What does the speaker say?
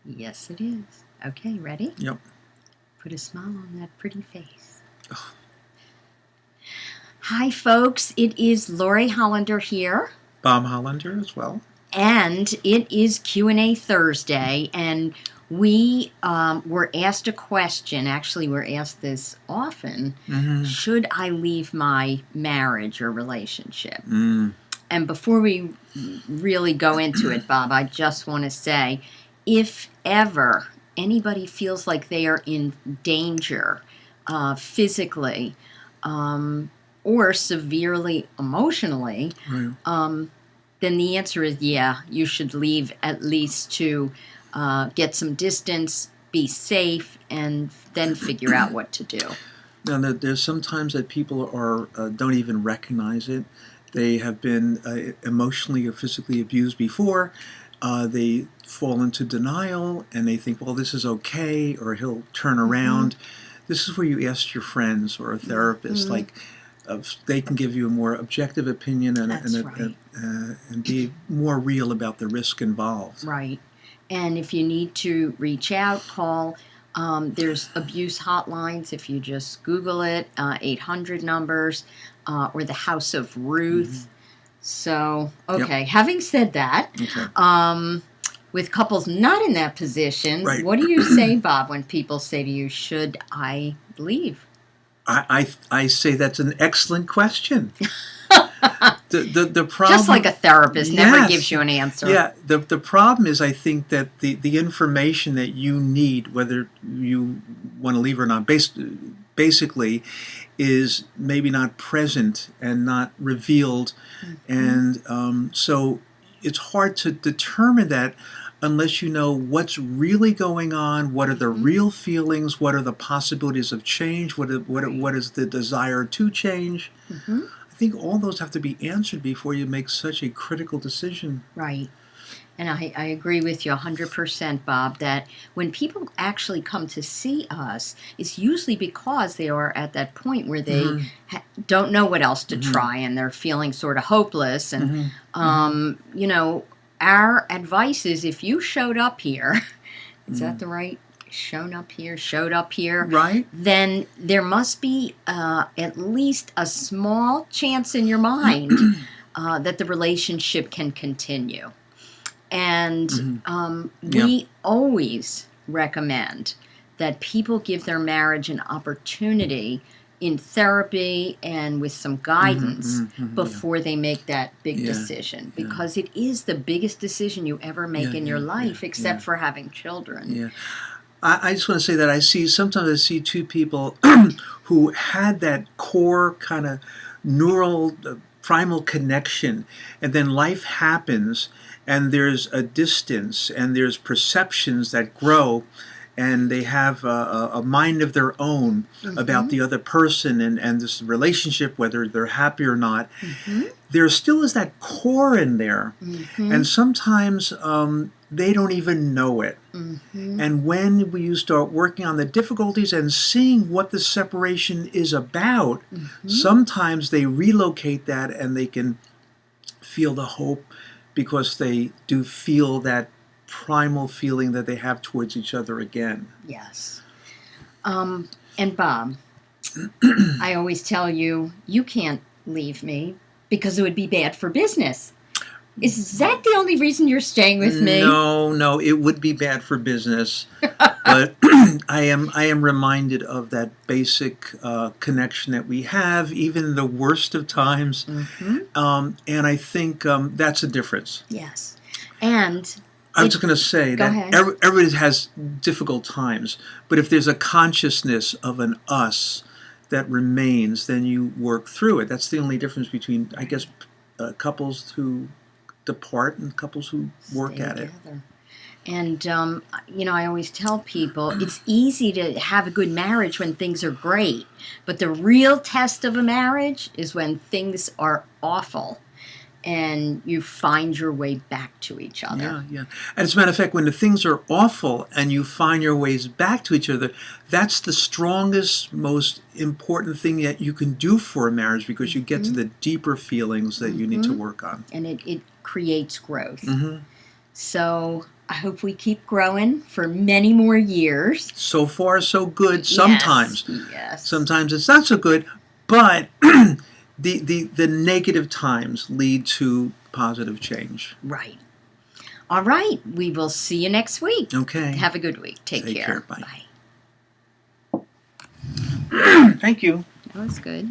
Yes, it is. Okay, ready? Yep. Put a smile on that pretty face. Hi, folks. It is Lori Hollander here, Bob Hollander as well. and it is Q&A Thursday, and we were asked a question. Actually, we're asked this often. Mm-hmm. Should I leave my marriage or relationship? Mm. And before we really go into it, Bob, I just want to say, if ever anybody feels like they are in danger physically or severely emotionally, Right. then the answer is yeah, you should leave at least to get some distance, be safe, and then figure out what to do. Now, there's sometimes that people are don't even recognize it. They have been emotionally or physically abused before. They fall into denial and they think, well, this is okay, or he'll turn around. This is where you ask your friends or a therapist, like, they can give you a more objective opinion and be more real about the risk involved. Right. And if you need to reach out, call. There's abuse hotlines. If you just Google it, 800 numbers, or the House of Ruth. So, okay. Yep. Having said that, Okay. With couples not in that position, Right. what do you say, Bob, when people say to you, should I leave? I say that's an excellent question. The problem, Just like a therapist never Yes. gives you an answer. Yeah, the problem is, I think that the information that you need, whether you want to leave or not, basically is maybe not present and not revealed. And so it's hard to determine that unless you know what's really going on, what are the real feelings, what are the possibilities of change, what is the desire to change. I think all those have to be answered before you make such a critical decision. Right. And I agree with you 100%, Bob, that when people actually come to see us, it's usually because they are at that point where they don't know what else to try and they're feeling sort of hopeless. And, you know, our advice is if you showed up here, is that the right? Showed up here, Right? then there must be at least a small chance in your mind that the relationship can continue. And we always recommend that people give their marriage an opportunity in therapy and with some guidance before they make that big decision, because it is the biggest decision you ever make in your life, except for having children. Yeah. I just want to say that sometimes I see two people who had that core kind of neural primal connection, and then life happens and there's a distance and there's perceptions that grow, and they have a mind of their own about the other person and this relationship, whether they're happy or not. There still is that core in there, and sometimes they don't even know it. And when you start working on the difficulties and seeing what the separation is about, sometimes they relocate that and they can feel the hope, because they do feel that primal feeling that they have towards each other again. Yes. And Bob, I always tell you, you can't leave me because it would be bad for business. Is that the only reason you're staying with me? No, it would be bad for business. But I am reminded of that basic connection that we have, even in the worst of times. And I think that's a difference. Yes. And I was just going to say that everybody has difficult times, but if there's a consciousness of an us that remains, then you work through it. That's the only difference between, I guess, couples who depart and couples who work at it. And, you know, I always tell people it's easy to have a good marriage when things are great, but the real test of a marriage is when things are awful and you find your way back to each other. Yeah. And as a matter of fact, when the things are awful and you find your ways back to each other, that's the strongest, most important thing that you can do for a marriage, because you get to the deeper feelings that you need to work on. And it creates growth. So I hope we keep growing for many more years. So far, so good. Sometimes, Yes. sometimes it's not so good, but the negative times lead to positive change. Right. All right. We will see you next week. Okay. Have a good week. Take care. Bye. Bye. Thank you. That was good.